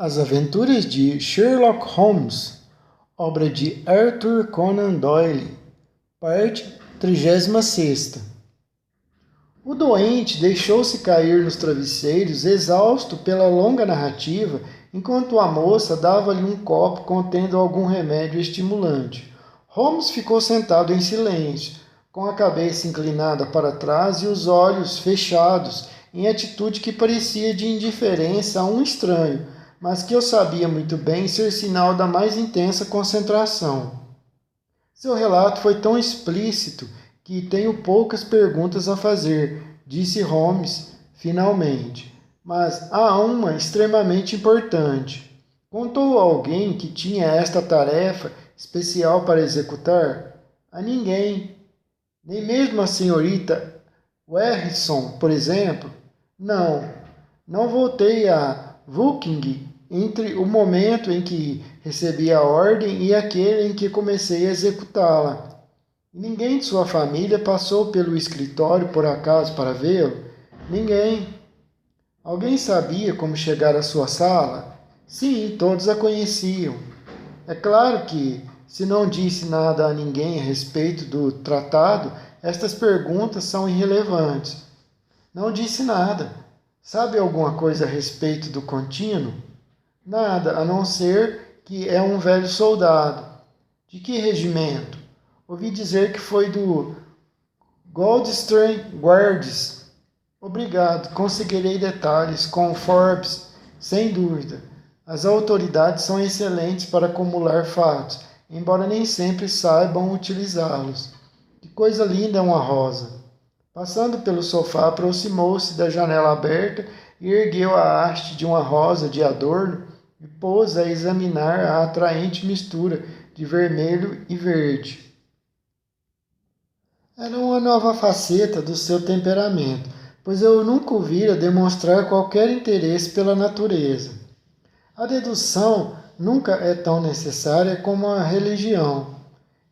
As Aventuras de Sherlock Holmes, obra de Arthur Conan Doyle, parte 36. O doente deixou-se cair nos travesseiros, exausto pela longa narrativa, enquanto a moça dava-lhe um copo contendo algum remédio estimulante. Holmes ficou sentado em silêncio, com a cabeça inclinada para trás e os olhos fechados, em atitude que parecia de indiferença a um estranho, mas que eu sabia muito bem ser sinal da mais intensa concentração. Seu relato foi tão explícito que tenho poucas perguntas a fazer, disse Holmes, finalmente. Mas há uma extremamente importante. Contou a alguém que tinha esta tarefa especial para executar? A ninguém. Nem mesmo a senhorita Harrison, por exemplo? Não voltei a Woking entre o momento em que recebi a ordem e aquele em que comecei a executá-la. Ninguém de sua família passou pelo escritório por acaso para vê-lo? Ninguém. Alguém sabia como chegar à sua sala? Sim, todos a conheciam. É claro que, se não disse nada a ninguém a respeito do tratado, estas perguntas são irrelevantes. Não disse nada. Sabe alguma coisa a respeito do contínuo? Nada, a não ser que é um velho soldado. De que regimento? Ouvi dizer que foi do Coldstream Guards. Obrigado, conseguirei detalhes com Forbes, sem dúvida. As autoridades são excelentes para acumular fatos, embora nem sempre saibam utilizá-los. Que coisa linda é uma rosa! Passando pelo sofá, aproximou-se da janela aberta e ergueu a haste de uma rosa de adorno e pôs a examinar a atraente mistura de vermelho e verde. Era uma nova faceta do seu temperamento, pois eu nunca o vira demonstrar qualquer interesse pela natureza. A dedução nunca é tão necessária como a religião,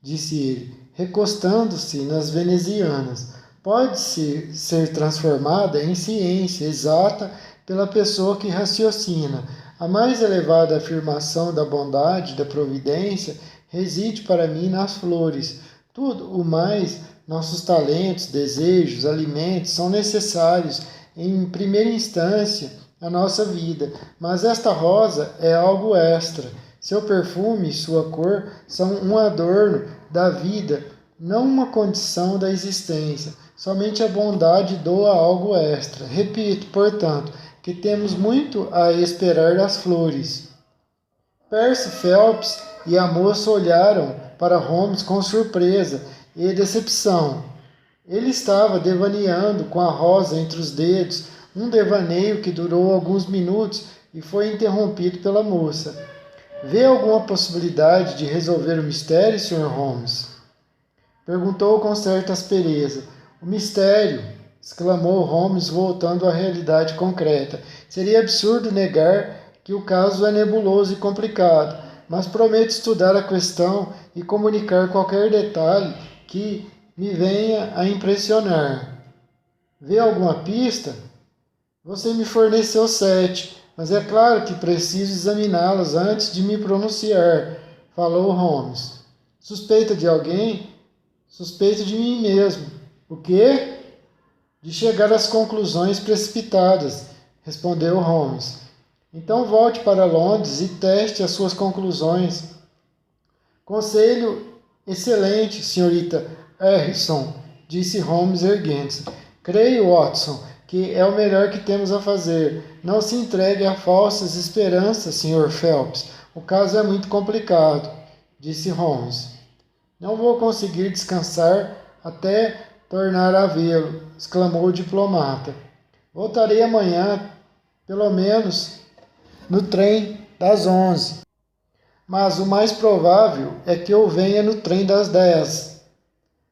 disse ele, recostando-se nas venezianas. Pode ser transformada em ciência exata pela pessoa que raciocina. A mais elevada afirmação da bondade, da providência, reside para mim nas flores. Tudo o mais, nossos talentos, desejos, alimentos, são necessários, em primeira instância, à nossa vida. Mas esta rosa é algo extra. Seu perfume e sua cor são um adorno da vida, não uma condição da existência. Somente a bondade doa algo extra. Repito, portanto, que temos muito a esperar das flores. Percy Phelps e a moça olharam para Holmes com surpresa e decepção. Ele estava devaneando com a rosa entre os dedos, um devaneio que durou alguns minutos e foi interrompido pela moça. Vê alguma possibilidade de resolver o mistério, Sr. Holmes? Perguntou com certa aspereza. O mistério, exclamou Holmes, voltando à realidade concreta. Seria absurdo negar que o caso é nebuloso e complicado, mas prometo estudar a questão e comunicar qualquer detalhe que me venha a impressionar. Vê alguma pista? Você me forneceu 7, mas é claro que preciso examiná-las antes de me pronunciar, falou Holmes. Suspeita de alguém? Suspeito de mim mesmo. O quê? De chegar às conclusões precipitadas, respondeu Holmes. Então volte para Londres e teste as suas conclusões. Conselho excelente, senhorita Harrison, disse Holmes erguendo-se. Creio, Watson, que é o melhor que temos a fazer. Não se entregue a falsas esperanças, Sr. Phelps. O caso é muito complicado, disse Holmes. Não vou conseguir descansar até tornar a vê-lo, exclamou o diplomata. Voltarei amanhã, pelo menos, no trem das 11. Mas o mais provável é que eu venha no trem das 10.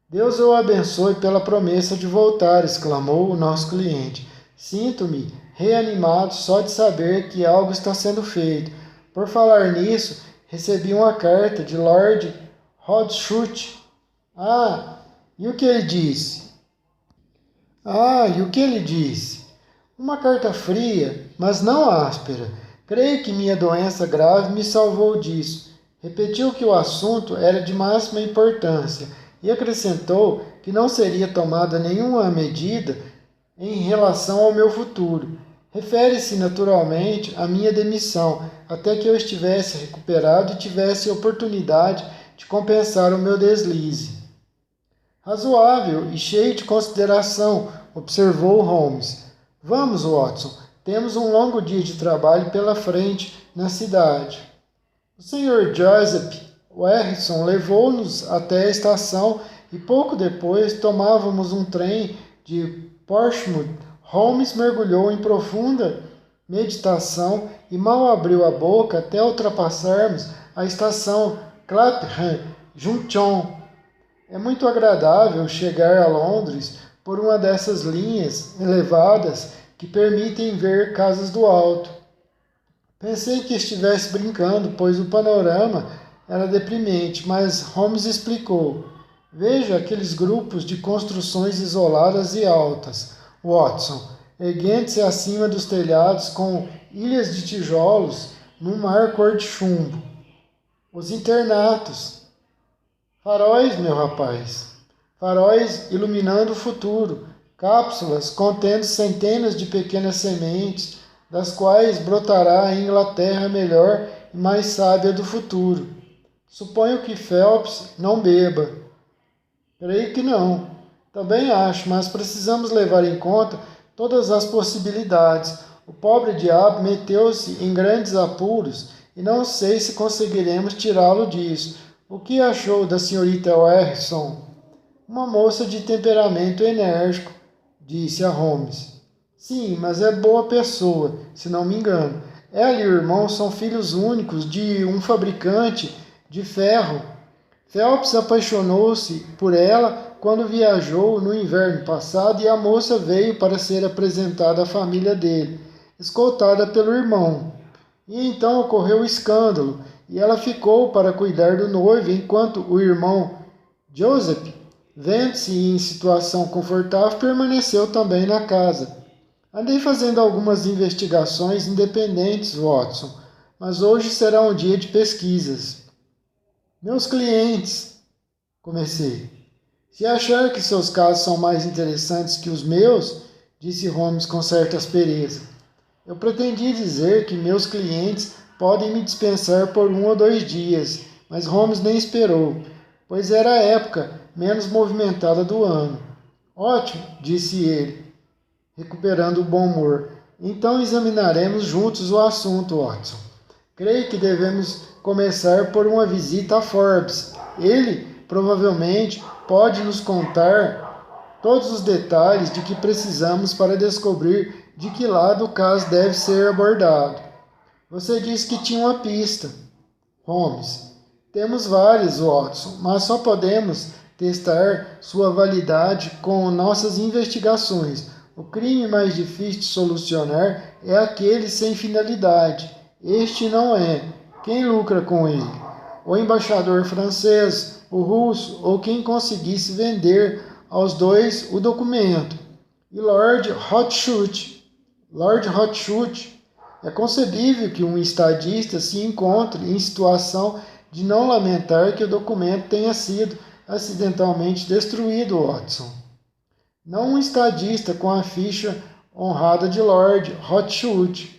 Deus o abençoe pela promessa de voltar, exclamou o nosso cliente. Sinto-me reanimado só de saber que algo está sendo feito. Por falar nisso, recebi uma carta de Lord Rothschild. E o que ele disse? Uma carta fria, mas não áspera. Creio que minha doença grave me salvou disso. Repetiu que o assunto era de máxima importância e acrescentou que não seria tomada nenhuma medida em relação ao meu futuro. Refere-se naturalmente à minha demissão, até que eu estivesse recuperado e tivesse oportunidade de compensar o meu deslize. Razoável e cheio de consideração, observou Holmes. Vamos, Watson, temos um longo dia de trabalho pela frente na cidade. O Sr. Joseph Harrison levou-nos até a estação e pouco depois tomávamos um trem de Portsmouth. Holmes mergulhou em profunda meditação e mal abriu a boca até ultrapassarmos a estação Clapham Junction. É muito agradável chegar a Londres por uma dessas linhas elevadas que permitem ver casas do alto. Pensei que estivesse brincando, pois o panorama era deprimente, mas Holmes explicou. Veja aqueles grupos de construções isoladas e altas, Watson, erguendo-se acima dos telhados com ilhas de tijolos num mar cor de chumbo. Os internatos. Faróis, meu rapaz. Faróis iluminando o futuro. Cápsulas contendo centenas de pequenas sementes, das quais brotará a Inglaterra melhor e mais sábia do futuro. Suponho que Phelps não beba. Creio que não. Também acho, mas precisamos levar em conta todas as possibilidades. O pobre diabo meteu-se em grandes apuros e não sei se conseguiremos tirá-lo disso. O que achou da senhorita Harrison? Uma moça de temperamento enérgico, disse a Holmes. Sim, mas é boa pessoa, se não me engano. Ela e o irmão são filhos únicos de um fabricante de ferro. Phelps apaixonou-se por ela quando viajou no inverno passado e a moça veio para ser apresentada à família dele, escoltada pelo irmão. E então ocorreu o escândalo, e ela ficou para cuidar do noivo, enquanto o irmão Joseph, vendo-se em situação confortável, permaneceu também na casa. Andei fazendo algumas investigações independentes, Watson, mas hoje será um dia de pesquisas. Meus clientes, comecei. Se achar que seus casos são mais interessantes que os meus, disse Holmes com certa aspereza. Eu pretendi dizer que meus clientes podem me dispensar por 1 ou 2 dias, mas Holmes nem esperou, pois era a época menos movimentada do ano. Ótimo, disse ele, recuperando o bom humor. Então examinaremos juntos o assunto, Watson. Creio que devemos começar por uma visita a Forbes. Ele, provavelmente, pode nos contar todos os detalhes de que precisamos para descobrir de que lado o caso deve ser abordado. Você disse que tinha uma pista. Holmes. Temos várias, Watson, mas só podemos testar sua validade com nossas investigações. O crime mais difícil de solucionar é aquele sem finalidade. Este não é. Quem lucra com ele? O embaixador francês, o russo ou quem conseguisse vender aos dois o documento. E Lord Rothschild. É concebível que um estadista se encontre em situação de não lamentar que o documento tenha sido acidentalmente destruído, Watson. Não um estadista com a ficha honrada de Lord Rothschild.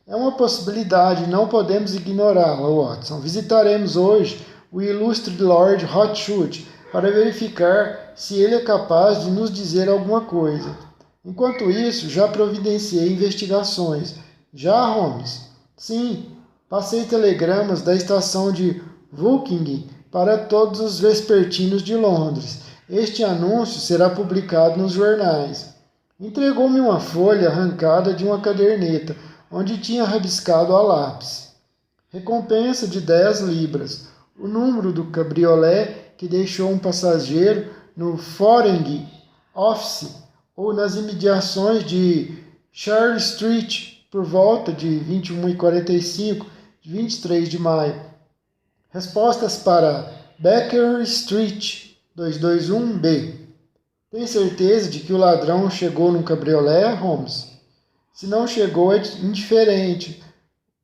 É uma possibilidade, não podemos ignorá-la, Watson. Visitaremos hoje o ilustre Lord Rothschild para verificar se ele é capaz de nos dizer alguma coisa. Enquanto isso, já providenciei investigações. Já, Holmes? Sim, passei telegramas da estação de Woking para todos os vespertinos de Londres. Este anúncio será publicado nos jornais. Entregou-me uma folha arrancada de uma caderneta, onde tinha rabiscado a lápis. Recompensa de 10 libras. O número do cabriolé que deixou um passageiro no Foreign Office ou nas imediações de Charles Street por volta de 21h45 de 23 de maio. Respostas para Baker Street 221B. Tem certeza de que o ladrão chegou no cabriolé, Holmes? Se não chegou, é indiferente.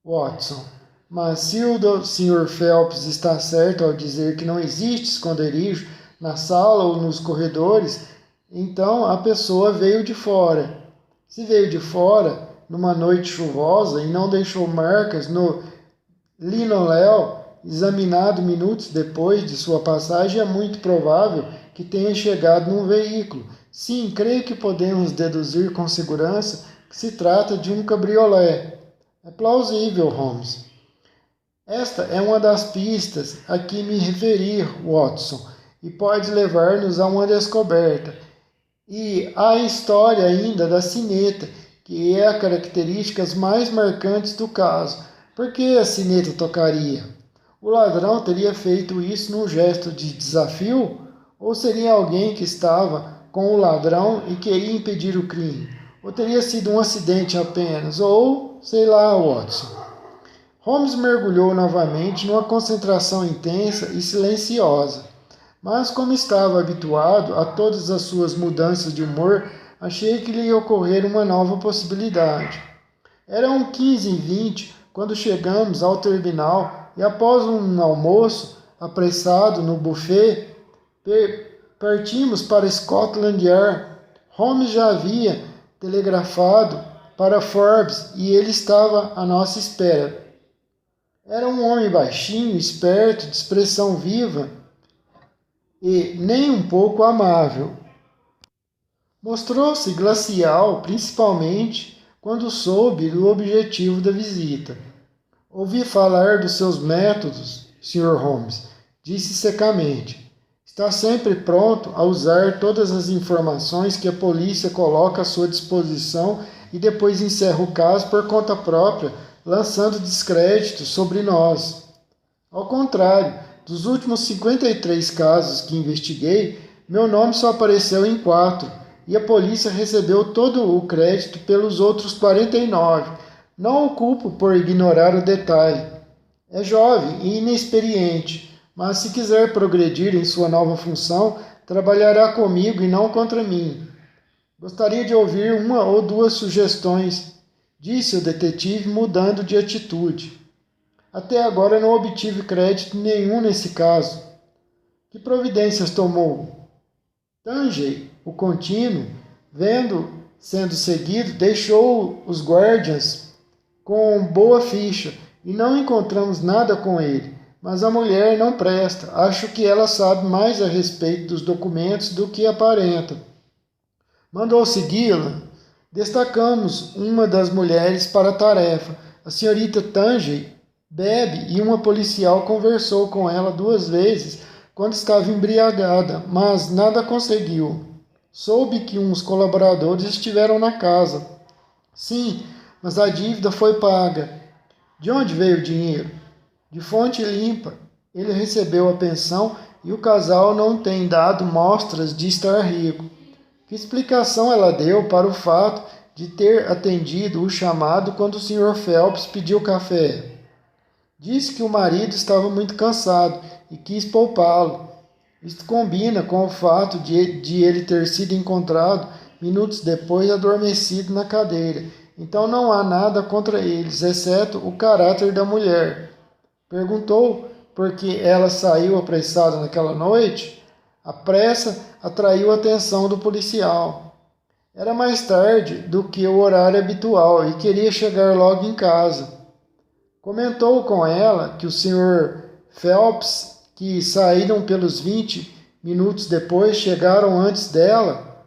Watson. Mas se o Sr. Phelps está certo ao dizer que não existe esconderijo na sala ou nos corredores, então a pessoa veio de fora. Se veio de fora, numa noite chuvosa, e não deixou marcas no linoléu, examinado minutos depois de sua passagem, é muito provável que tenha chegado num veículo. Sim, creio que podemos deduzir com segurança que se trata de um cabriolé. É plausível, Holmes. Esta é uma das pistas a que me referi, Watson, e pode levar-nos a uma descoberta. E há a história ainda da sineta, que é a característica mais marcante do caso. Por que a sineta tocaria? O ladrão teria feito isso num gesto de desafio? Ou seria alguém que estava com o ladrão e queria impedir o crime? Ou teria sido um acidente apenas? Ou, sei lá, Watson. Holmes mergulhou novamente numa concentração intensa e silenciosa. Mas, como estava habituado a todas as suas mudanças de humor, achei que lhe ia ocorrer uma nova possibilidade. Eram 15h20 quando chegamos ao terminal e, após um almoço apressado no buffet, partimos para Scotland Yard. Holmes já havia telegrafado para Forbes e ele estava à nossa espera. Era um homem baixinho, esperto, de expressão viva e nem um pouco amável. Mostrou-se glacial, principalmente quando soube do objetivo da visita. Ouvi falar dos seus métodos, Sr. Holmes, disse secamente. Está sempre pronto a usar todas as informações que a polícia coloca à sua disposição e depois encerra o caso por conta própria, lançando descrédito sobre nós. Ao contrário, dos últimos 53 casos que investiguei, meu nome só apareceu em 4 e a polícia recebeu todo o crédito pelos outros 49. Não o culpo por ignorar o detalhe. É jovem e inexperiente, mas se quiser progredir em sua nova função, trabalhará comigo e não contra mim. Gostaria de ouvir uma ou duas sugestões, disse o detetive, mudando de atitude. Até agora não obtive crédito nenhum nesse caso. Que providências tomou? Tangey, o contínuo, vendo sendo seguido, deixou os guardias com boa ficha e não encontramos nada com ele. Mas a mulher não presta. Acho que ela sabe mais a respeito dos documentos do que aparenta. Mandou segui-la. Destacamos uma das mulheres para a tarefa. A senhorita Tangey bebe e uma policial conversou com ela 2 vezes quando estava embriagada, mas nada conseguiu. Soube que uns colaboradores estiveram na casa. Sim, mas a dívida foi paga. De onde veio o dinheiro? De fonte limpa. Ele recebeu a pensão e o casal não tem dado mostras de estar rico. Que explicação ela deu para o fato de ter atendido o chamado quando o Sr. Phelps pediu café? Disse que o marido estava muito cansado e quis poupá-lo. Isto combina com o fato de ele ter sido encontrado minutos depois adormecido na cadeira. Então não há nada contra eles, exceto o caráter da mulher. Perguntou por que ela saiu apressada naquela noite. A pressa atraiu a atenção do policial. Era mais tarde do que o horário habitual e queria chegar logo em casa. Comentou com ela que o Sr. Phelps, que saíram pelos 20 minutos depois, chegaram antes dela.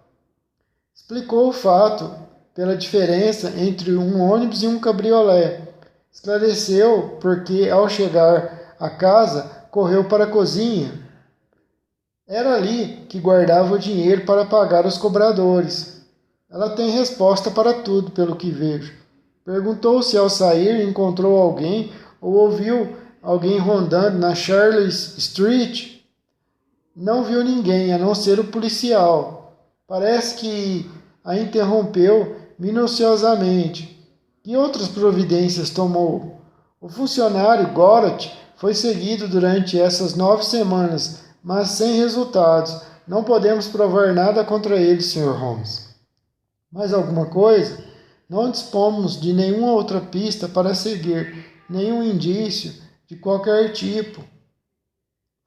Explicou o fato pela diferença entre um ônibus e um cabriolé. Esclareceu porque, ao chegar à casa, correu para a cozinha. Era ali que guardava o dinheiro para pagar os cobradores. Ela tem resposta para tudo, pelo que vejo. Perguntou se ao sair encontrou alguém ou ouviu alguém rondando na Charles Street. Não viu ninguém, a não ser o policial. Parece que a interrompeu minuciosamente. Que outras providências tomou? O funcionário Gorot foi seguido durante essas 9 semanas, mas sem resultados. Não podemos provar nada contra ele, Sr. Holmes. Mais alguma coisa? Não dispomos de nenhuma outra pista para seguir, nenhum indício de qualquer tipo.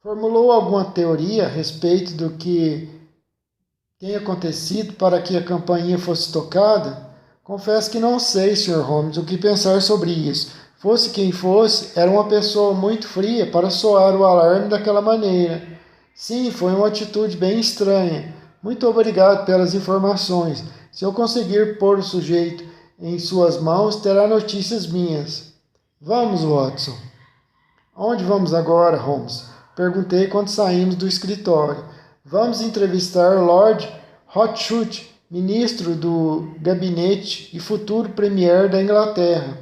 Formulou alguma teoria a respeito do que tem acontecido para que a campainha fosse tocada? Confesso que não sei, Sr. Holmes, o que pensar sobre isso. Fosse quem fosse, era uma pessoa muito fria para soar o alarme daquela maneira. Sim, foi uma atitude bem estranha. Muito obrigado pelas informações. Se eu conseguir pôr o sujeito em suas mãos, terá notícias minhas. Vamos, Watson. Onde vamos agora, Holmes? Perguntei quando saímos do escritório. Vamos entrevistar Lord Rothschild, ministro do gabinete e futuro premier da Inglaterra.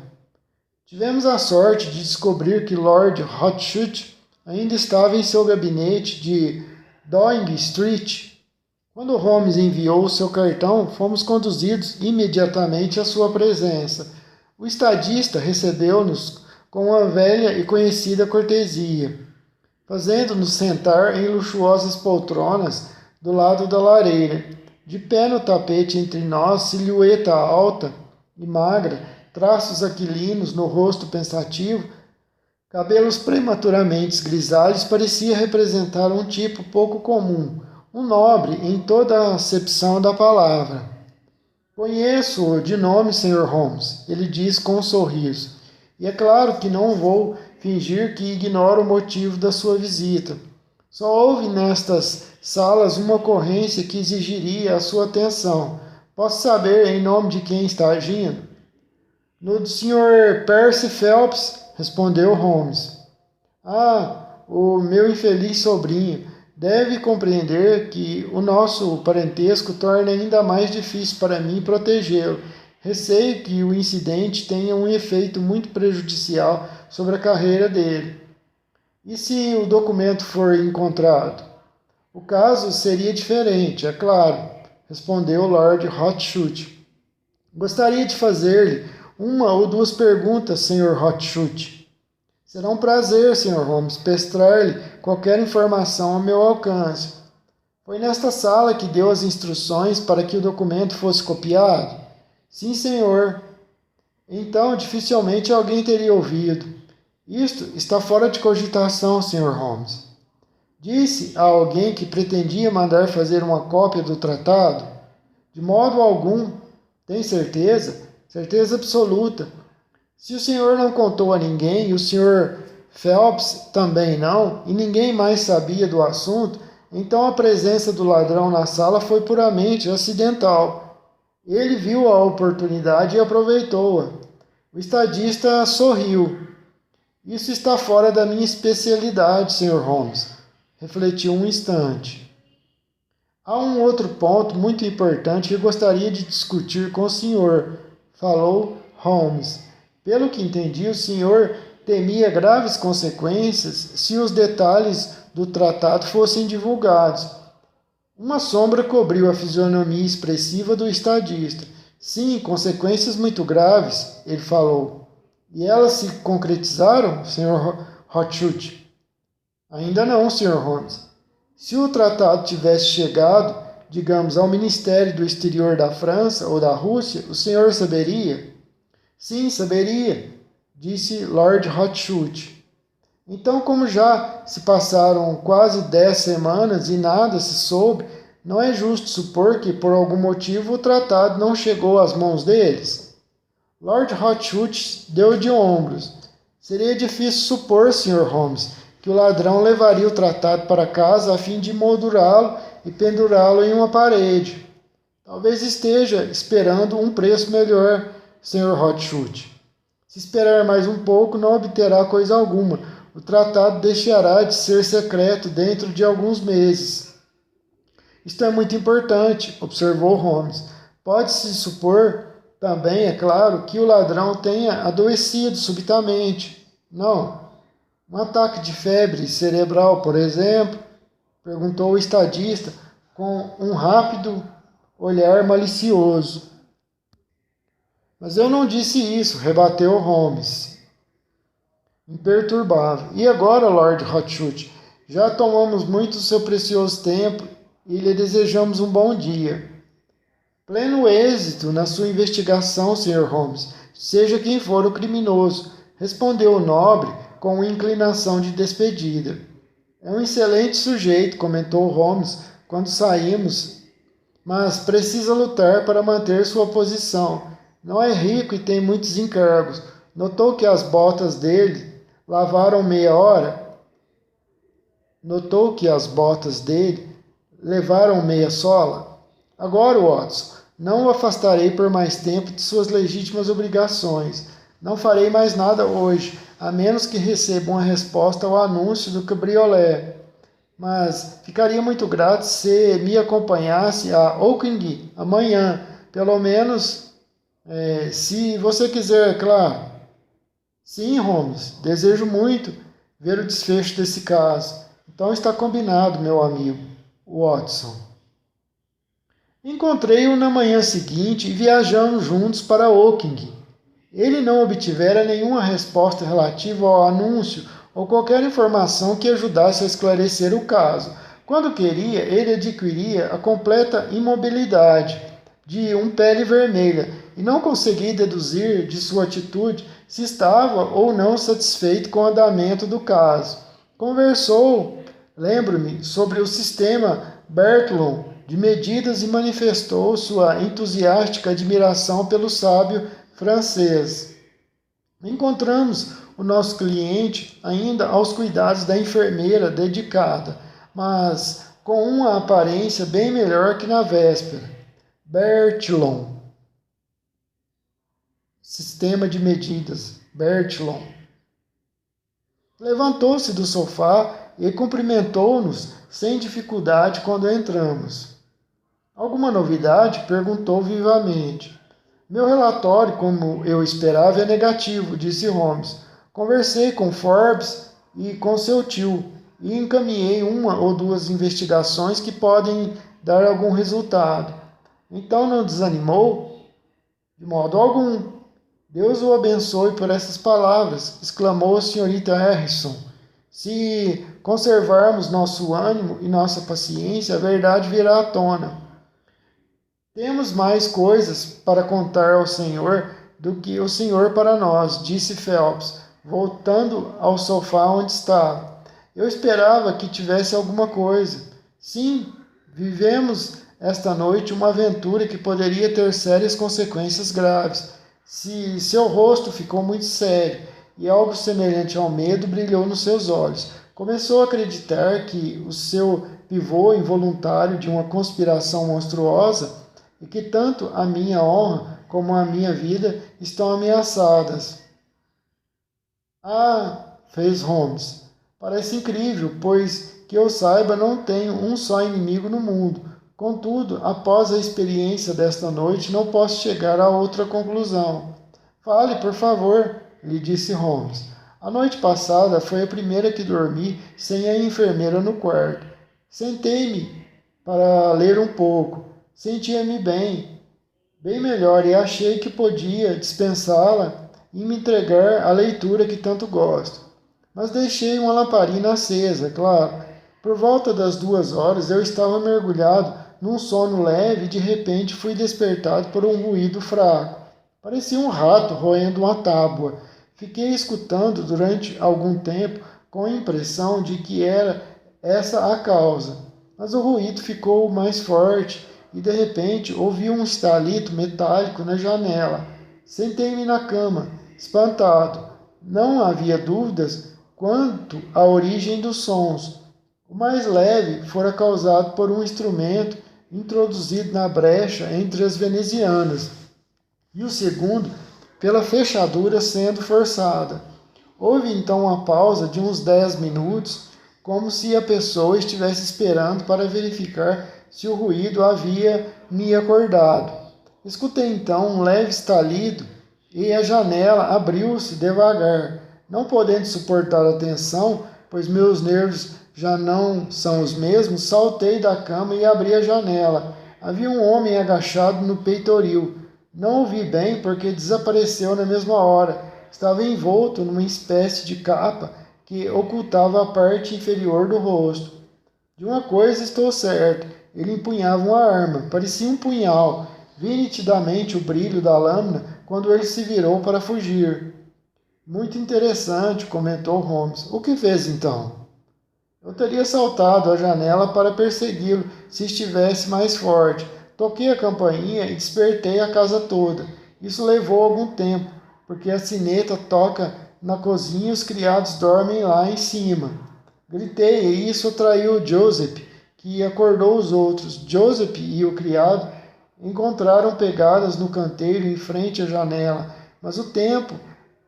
Tivemos a sorte de descobrir que Lord Rothschild ainda estava em seu gabinete de Downing Street. Quando Holmes enviou seu cartão, fomos conduzidos imediatamente à sua presença. O estadista recebeu-nos com uma velha e conhecida cortesia, fazendo-nos sentar em luxuosas poltronas do lado da lareira. De pé no tapete entre nós, silhueta alta e magra, traços aquilinos no rosto pensativo, cabelos prematuramente grisalhos, parecia representar um tipo pouco comum, um nobre em toda a acepção da palavra. Conheço-o de nome, Sr. Holmes, ele disse com um sorriso, e é claro que não vou fingir que ignoro o motivo da sua visita. Só houve nestas salas uma ocorrência que exigiria a sua atenção. Posso saber em nome de quem está agindo? No do Sr. Percy Phelps, respondeu Holmes. Ah, o meu infeliz sobrinho. Deve compreender que o nosso parentesco torna ainda mais difícil para mim protegê-lo. Receio que o incidente tenha um efeito muito prejudicial sobre a carreira dele. E se o documento for encontrado? O caso seria diferente, é claro, respondeu Lord Rothschild. Gostaria de fazer-lhe uma ou duas perguntas, Sr. Rothschild. Será um prazer, Sr. Holmes, prestar-lhe qualquer informação ao meu alcance. Foi nesta sala que deu as instruções para que o documento fosse copiado? Sim, senhor. Então, dificilmente alguém teria ouvido. Isto está fora de cogitação, Sr. Holmes. Disse a alguém que pretendia mandar fazer uma cópia do tratado? De modo algum. Tem certeza? Certeza absoluta. Se o senhor não contou a ninguém, e o Sr. Phelps também não, e ninguém mais sabia do assunto, então a presença do ladrão na sala foi puramente acidental. Ele viu a oportunidade e aproveitou-a. O estadista sorriu. Isso está fora da minha especialidade, Sr. Holmes. Refletiu um instante. Há um outro ponto muito importante que gostaria de discutir com o senhor, falou Holmes. Pelo que entendi, o senhor temia graves consequências se os detalhes do tratado fossem divulgados. Uma sombra cobriu a fisionomia expressiva do estadista. Sim, consequências muito graves, ele falou. E elas se concretizaram, Sr. Rothschild? Ainda não, Sr. Holmes. Se o tratado tivesse chegado, digamos, ao Ministério do Exterior da França ou da Rússia, o senhor saberia? Sim, saberia, disse Lord Rothschild. Então, como já se passaram quase 10 semanas e nada se soube, não é justo supor que, por algum motivo, o tratado não chegou às mãos deles? Lord Rothschild deu de ombros. Seria difícil supor, Sr. Holmes, que o ladrão levaria o tratado para casa a fim de moldurá-lo e pendurá-lo em uma parede. Talvez esteja esperando um preço melhor, Sr. Rothschild. Se esperar mais um pouco, não obterá coisa alguma. O tratado deixará de ser secreto dentro de alguns meses. Isto é muito importante, observou Holmes. Pode-se supor também, é claro, que o ladrão tenha adoecido subitamente. Não. Um ataque de febre cerebral, por exemplo? Perguntou o estadista com um rápido olhar malicioso. Mas eu não disse isso, rebateu Holmes, imperturbável. E agora, Lord Rothschild, já tomamos muito do seu precioso tempo e lhe desejamos um bom dia. Pleno êxito na sua investigação, Sr. Holmes, seja quem for o criminoso, respondeu o nobre com uma inclinação de despedida. É um excelente sujeito, comentou Holmes quando saímos, mas precisa lutar para manter sua posição. Não é rico e tem muitos encargos. Notou que as botas dele lavaram meia hora? Notou que as botas dele levaram meia sola? Agora, Watson, não o afastarei por mais tempo de suas legítimas obrigações. Não farei mais nada hoje, a menos que receba uma resposta ao anúncio do cabriolé. Mas ficaria muito grato se me acompanhasse a Oaking amanhã, pelo menos, se você quiser, claro. Sim, Holmes, desejo muito ver o desfecho desse caso. Então está combinado, meu amigo, Watson. Encontrei-o na manhã seguinte e viajamos juntos para Oaking. Ele não obtivera nenhuma resposta relativa ao anúncio ou qualquer informação que ajudasse a esclarecer o caso. Quando queria, ele adquiria a completa imobilidade de um pele vermelha e não consegui deduzir de sua atitude se estava ou não satisfeito com o andamento do caso. Conversou, lembro-me, sobre o sistema Bertillon de medidas e manifestou sua entusiástica admiração pelo sábio francês. Encontramos o nosso cliente ainda aos cuidados da enfermeira dedicada, mas com uma aparência bem melhor que na véspera. Bertillon. Sistema de medidas. Bertillon. Levantou-se do sofá e cumprimentou-nos sem dificuldade quando entramos. Alguma novidade? Perguntou vivamente. Meu relatório, como eu esperava, é negativo, disse Holmes. Conversei com Forbes e com seu tio e encaminhei uma ou duas investigações que podem dar algum resultado. Então não desanimou? De modo algum. Deus o abençoe por essas palavras, exclamou a senhorita Harrison. Se conservarmos nosso ânimo e nossa paciência, a verdade virá à tona. Temos mais coisas para contar ao Senhor do que o Senhor para nós, disse Phelps, voltando ao sofá onde estava. Eu esperava que tivesse alguma coisa. Sim, vivemos esta noite uma aventura que poderia ter sérias consequências graves. Se seu rosto ficou muito sério e algo semelhante ao medo brilhou nos seus olhos. Começou a acreditar que o seu pivô involuntário de uma conspiração monstruosa e que tanto a minha honra como a minha vida estão ameaçadas. Ah, fez Holmes. Parece incrível, pois que eu saiba não tenho um só inimigo no mundo. Contudo, após a experiência desta noite, não posso chegar a outra conclusão. Fale, por favor, lhe disse Holmes. A noite passada foi a primeira que dormi sem a enfermeira no quarto. Sentei-me para ler um pouco. Sentia-me bem, bem melhor, e achei que podia dispensá-la e me entregar à leitura que tanto gosto. Mas deixei uma lamparina acesa, claro. Por volta das 2 horas eu estava mergulhado num sono leve e de repente fui despertado por um ruído fraco. Parecia um rato roendo uma tábua. Fiquei escutando durante algum tempo com a impressão de que era essa a causa. Mas o ruído ficou mais forte e de repente ouvi um estalito metálico na janela. Sentei-me na cama, espantado. Não havia dúvidas quanto à origem dos sons. O mais leve fora causado por um instrumento introduzido na brecha entre as venezianas, e o segundo pela fechadura sendo forçada. Houve então uma pausa de uns 10 minutos, como se a pessoa estivesse esperando para verificar se o ruído havia me acordado. Escutei então um leve estalido e a janela abriu-se devagar. Não podendo suportar a tensão, pois meus nervos já não são os mesmos, saltei da cama e abri a janela. Havia um homem agachado no peitoril. Não o vi bem porque desapareceu na mesma hora. Estava envolto numa espécie de capa que ocultava a parte inferior do rosto. De uma coisa estou certo, ele empunhava uma arma, parecia um punhal, Vi nitidamente o brilho da lâmina quando ele se virou para fugir. Muito interessante, comentou Holmes. O que fez então? Eu teria saltado a janela para persegui-lo se estivesse mais forte. Toquei a campainha e despertei a casa toda. Isso levou algum tempo, porque a sineta toca na cozinha e os criados dormem lá em cima. Gritei e isso atraiu Joseph, que acordou os outros. Joseph e o criado encontraram pegadas no canteiro em frente à janela, mas o tempo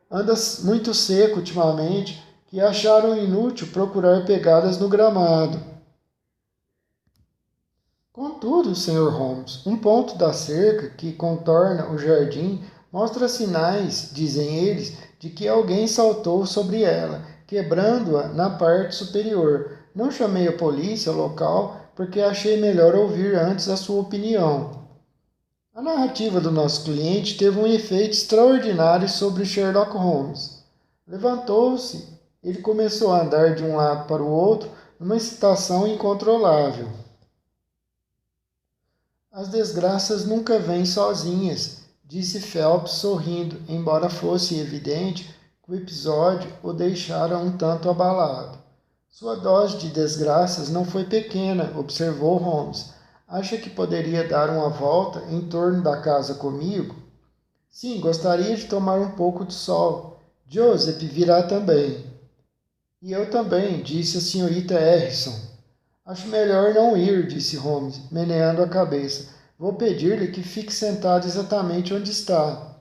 anda muito seco ultimamente, que acharam inútil procurar pegadas no gramado. Contudo, Sr. Holmes, um ponto da cerca que contorna o jardim mostra sinais, dizem eles, de que alguém saltou sobre ela, quebrando-a na parte superior. Não chamei a polícia local porque achei melhor ouvir antes a sua opinião. A narrativa do nosso cliente teve um efeito extraordinário sobre Sherlock Holmes. Levantou-se, ele começou a andar de um lado para o outro numa excitação incontrolável. As desgraças nunca vêm sozinhas, disse Phelps sorrindo, embora fosse evidente que o episódio o deixara um tanto abalado. Sua dose de desgraças não foi pequena, observou Holmes. Acha que poderia dar uma volta em torno da casa comigo? Sim, gostaria de tomar um pouco de sol. Joseph virá também. E eu também, disse a senhorita Harrison. Acho melhor não ir, disse Holmes, meneando a cabeça. Vou pedir-lhe que fique sentado exatamente onde está.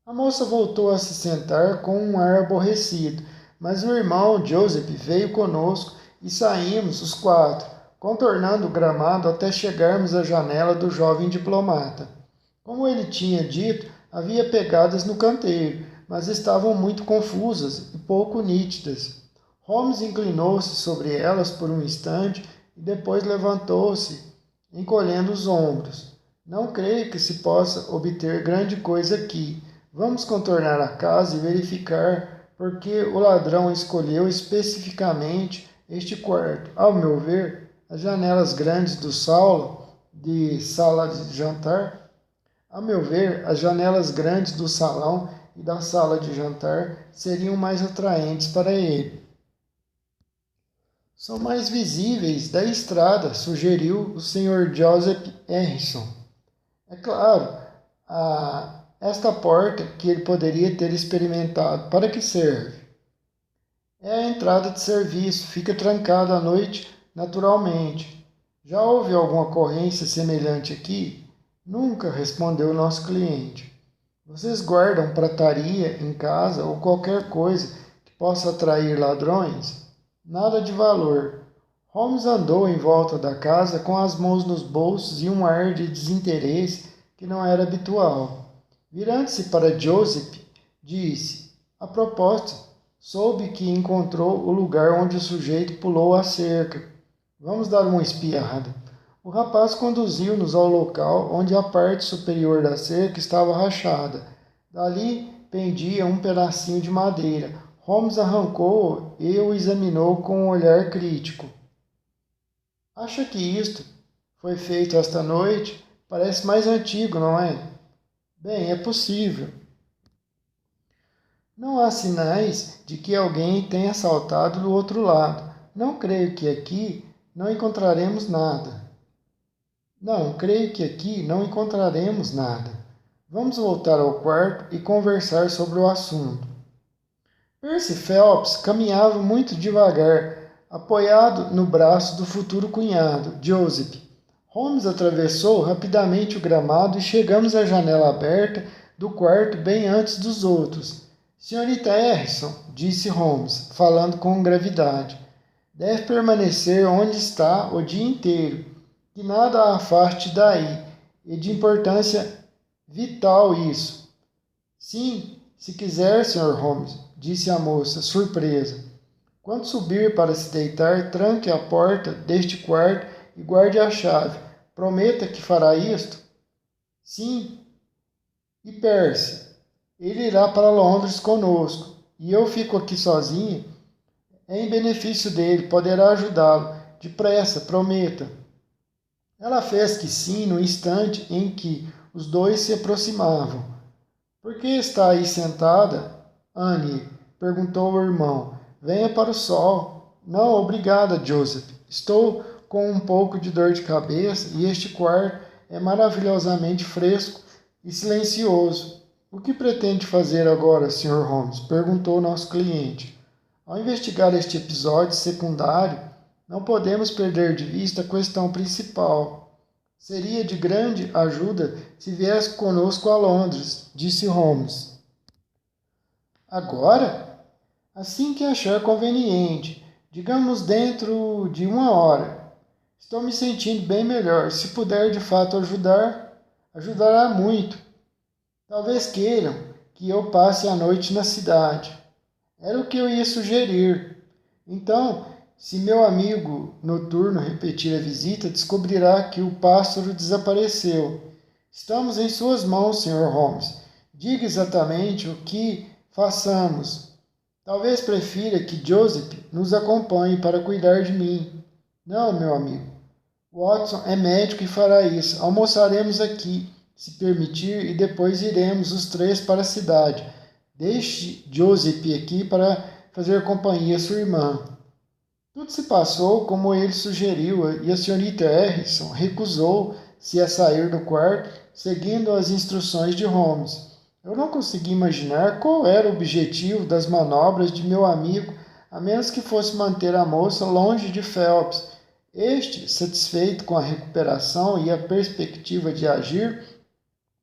A moça voltou a se sentar com um ar aborrecido, mas o irmão Joseph veio conosco e saímos os quatro, contornando o gramado até chegarmos à janela do jovem diplomata. Como ele tinha dito, havia pegadas no canteiro, mas estavam muito confusas e pouco nítidas. Holmes inclinou-se sobre elas por um instante e depois levantou-se, encolhendo os ombros. Não creio que se possa obter grande coisa aqui. Vamos contornar a casa e verificar por que o ladrão escolheu especificamente este quarto. Ao meu ver, as janelas grandes do sala de jantar, a meu ver, as janelas grandes do salão e da sala de jantar seriam mais atraentes para ele. São mais visíveis da estrada, sugeriu o Sr. Joseph Harrison. É claro, esta porta que ele poderia ter experimentado, para que serve? É a entrada de serviço, fica trancada à noite naturalmente. Já houve alguma ocorrência semelhante aqui? Nunca, respondeu o nosso cliente. Vocês guardam prataria em casa ou qualquer coisa que possa atrair ladrões? Nada de valor. Holmes andou em volta da casa com as mãos nos bolsos e um ar de desinteresse que não era habitual. Virando-se para Joseph, disse: A propósito, soube que encontrou o lugar onde o sujeito pulou a cerca. Vamos dar uma espiada. O rapaz conduziu-nos ao local onde a parte superior da cerca estava rachada. Dali pendia um pedacinho de madeira. Holmes arrancou-o e o examinou com um olhar crítico. Acha que isto foi feito esta noite? Parece mais antigo, não é? Bem, é possível. Não há sinais de que alguém tenha saltado do outro lado. Não creio que aqui não encontraremos nada. Não, creio que aqui não encontraremos nada. Vamos voltar ao quarto e conversar sobre o assunto. Percy Phelps caminhava muito devagar, apoiado no braço do futuro cunhado, Joseph. Holmes atravessou rapidamente o gramado e chegamos à janela aberta do quarto bem antes dos outros. Senhorita Harrison, disse Holmes, falando com gravidade, deve permanecer onde está o dia inteiro, que nada a afaste daí, e de importância vital isso. Sim, se quiser, Sr. Holmes, disse a moça, surpresa. Quando subir para se deitar, tranque a porta deste quarto e guarde a chave. Prometa que fará isto? Sim. E Percy? Ele irá para Londres conosco, e eu fico aqui sozinha. É em benefício dele, poderá ajudá-lo. Depressa, prometa. Ela fez que sim no instante em que os dois se aproximavam. Por que está aí sentada, Annie? Perguntou o irmão. Venha para o sol. Não, obrigada, Joseph. Estou com um pouco de dor de cabeça e este quarto é maravilhosamente fresco e silencioso. O que pretende fazer agora, Sr. Holmes? Perguntou nosso cliente. Ao investigar este episódio secundário, não podemos perder de vista a questão principal. Seria de grande ajuda se viesse conosco a Londres, disse Holmes. Agora? Assim que achar conveniente, digamos dentro de 1 hora. Estou me sentindo bem melhor. Se puder de fato ajudar, ajudará muito. Talvez queiram que eu passe a noite na cidade. Era o que eu ia sugerir. Então, se meu amigo noturno repetir a visita, descobrirá que o pássaro desapareceu. Estamos em suas mãos, Sr. Holmes. Diga exatamente o que façamos. Talvez prefira que Joseph nos acompanhe para cuidar de mim. Não, meu amigo. Watson é médico e fará isso. Almoçaremos aqui, se permitir, e depois iremos os três para a cidade. Deixe Joseph aqui para fazer companhia à sua irmã. Tudo se passou como ele sugeriu e a senhorita Harrison recusou-se a sair do quarto, seguindo as instruções de Holmes. Eu não consegui imaginar qual era o objetivo das manobras de meu amigo, a menos que fosse manter a moça longe de Phelps. Este, satisfeito com a recuperação e a perspectiva de agir,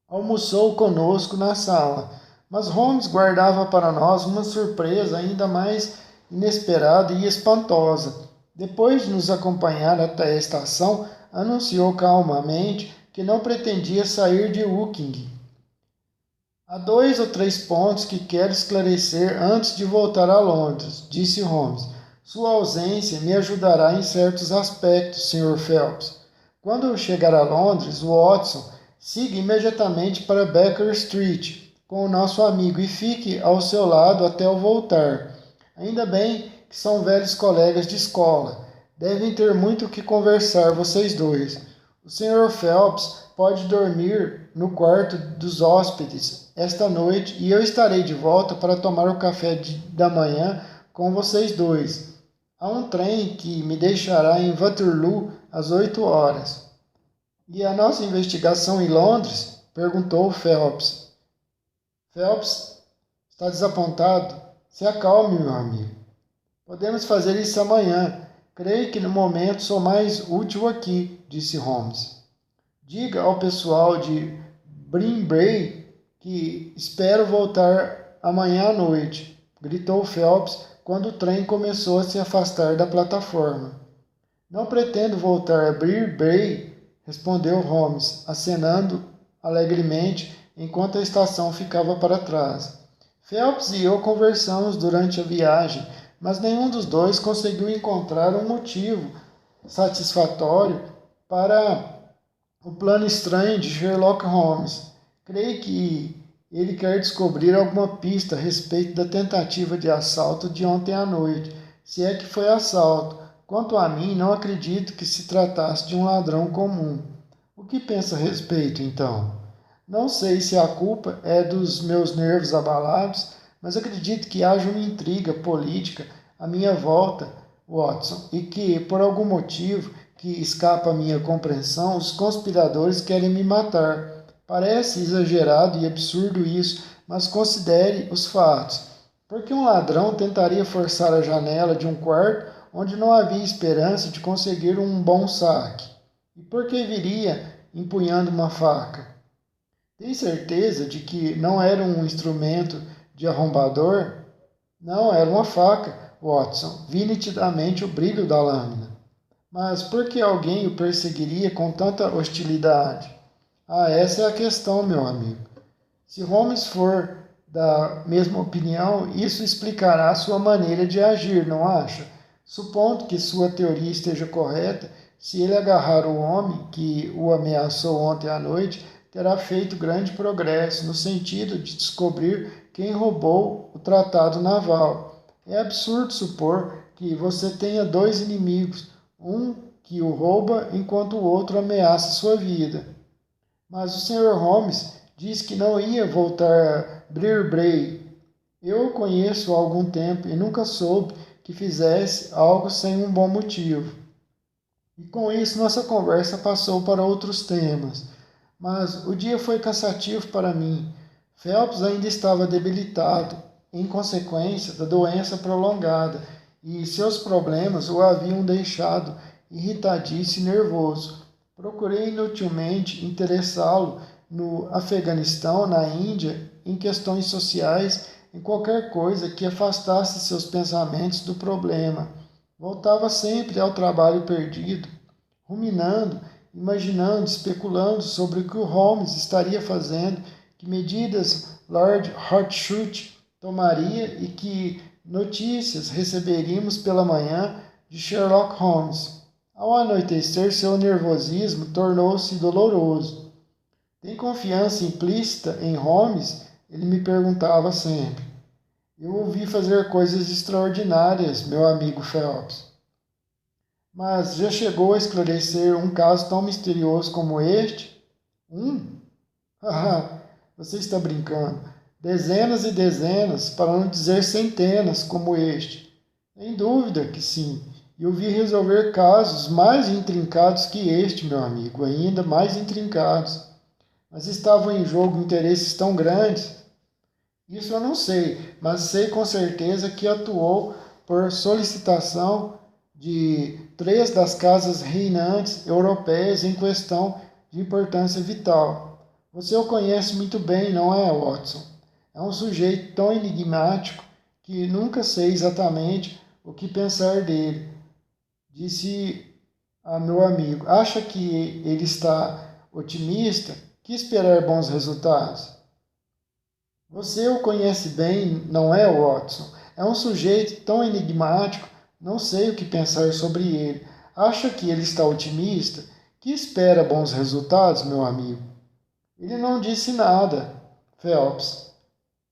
almoçou conosco na sala. Mas Holmes guardava para nós uma surpresa ainda mais inesperada e espantosa. Depois de nos acompanhar até a estação, anunciou calmamente que não pretendia sair de Woking. Há 2 ou 3 pontos que quero esclarecer antes de voltar a Londres, disse Holmes. Sua ausência me ajudará em certos aspectos, Sr. Phelps. Quando eu chegar a Londres, Watson, siga imediatamente para Baker Street com o nosso amigo e fique ao seu lado até eu voltar. Ainda bem que são velhos colegas de escola. Devem ter muito o que conversar, vocês dois. O Sr. Phelps pode dormir no quarto dos hóspedes esta noite e eu estarei de volta para tomar o café da manhã com vocês dois. Há um trem que me deixará em Waterloo às 8 horas. E a nossa investigação em Londres? Perguntou Phelps. Phelps está desapontado? Se acalme, meu amigo. Podemos fazer isso amanhã. Creio que no momento sou mais útil aqui, disse Holmes. Diga ao pessoal de Brimbrae que espero voltar amanhã à noite, gritou Phelps quando o trem começou a se afastar da plataforma. Não pretendo voltar a Brimbrae, respondeu Holmes, acenando alegremente enquanto a estação ficava para trás. Phelps e eu conversamos durante a viagem, mas nenhum dos dois conseguiu encontrar um motivo satisfatório para o plano estranho de Sherlock Holmes. Creio que ele quer descobrir alguma pista a respeito da tentativa de assalto de ontem à noite, se é que foi assalto. Quanto a mim, não acredito que se tratasse de um ladrão comum. O que pensa a respeito, então? Não sei se a culpa é dos meus nervos abalados, mas acredito que haja uma intriga política à minha volta, Watson, e que, por algum motivo que escapa à minha compreensão, os conspiradores querem me matar. Parece exagerado e absurdo isso, mas considere os fatos. Por que um ladrão tentaria forçar a janela de um quarto onde não havia esperança de conseguir um bom saque? E por que viria empunhando uma faca? Tem certeza de que não era um instrumento de arrombador? Não, era uma faca, Watson. Vi nitidamente o brilho da lâmina. Mas por que alguém o perseguiria com tanta hostilidade? Ah, essa é a questão, meu amigo. Se Holmes for da mesma opinião, isso explicará sua maneira de agir, não acha? Supondo que sua teoria esteja correta, se ele agarrar o homem que o ameaçou ontem à noite, terá feito grande progresso no sentido de descobrir quem roubou o tratado naval. É absurdo supor que você tenha 2 inimigos, um que o rouba enquanto o outro ameaça sua vida. Mas o Sr. Holmes disse que não ia voltar a Bray. Eu o conheço há algum tempo e nunca soube que fizesse algo sem um bom motivo. E com isso nossa conversa passou para outros temas. Mas o dia foi cansativo para mim. Phelps ainda estava debilitado, em consequência da doença prolongada, e seus problemas o haviam deixado irritadiço e nervoso. Procurei inutilmente interessá-lo no Afeganistão, na Índia, em questões sociais, em qualquer coisa que afastasse seus pensamentos do problema. Voltava sempre ao trabalho perdido, ruminando, imaginando, especulando sobre o que o Holmes estaria fazendo, que medidas Lord Hartshut tomaria e que notícias receberíamos pela manhã de Sherlock Holmes. Ao anoitecer, seu nervosismo tornou-se doloroso. Tem confiança implícita em Holmes? Ele me perguntava sempre. Eu ouvi fazer coisas extraordinárias, meu amigo Phelps. Mas já chegou a esclarecer um caso tão misterioso como este? Haha, você está brincando. Dezenas e dezenas, para não dizer centenas, como este. Sem dúvida que sim. Eu vi resolver casos mais intrincados que este, meu amigo, ainda mais intrincados. Mas estavam em jogo interesses tão grandes. Isso eu não sei, mas sei com certeza que atuou por solicitação de 3 das casas reinantes europeias em questão de importância vital. Você o conhece muito bem, não é, Watson? É um sujeito tão enigmático que nunca sei exatamente o que pensar dele. Disse a meu amigo, acha que ele está otimista? Que esperar bons resultados? Você o conhece bem, não é, Watson? É um sujeito tão enigmático, não sei o que pensar sobre ele. Acha que ele está otimista? Que espera bons resultados, meu amigo? Ele não disse nada, Phelps.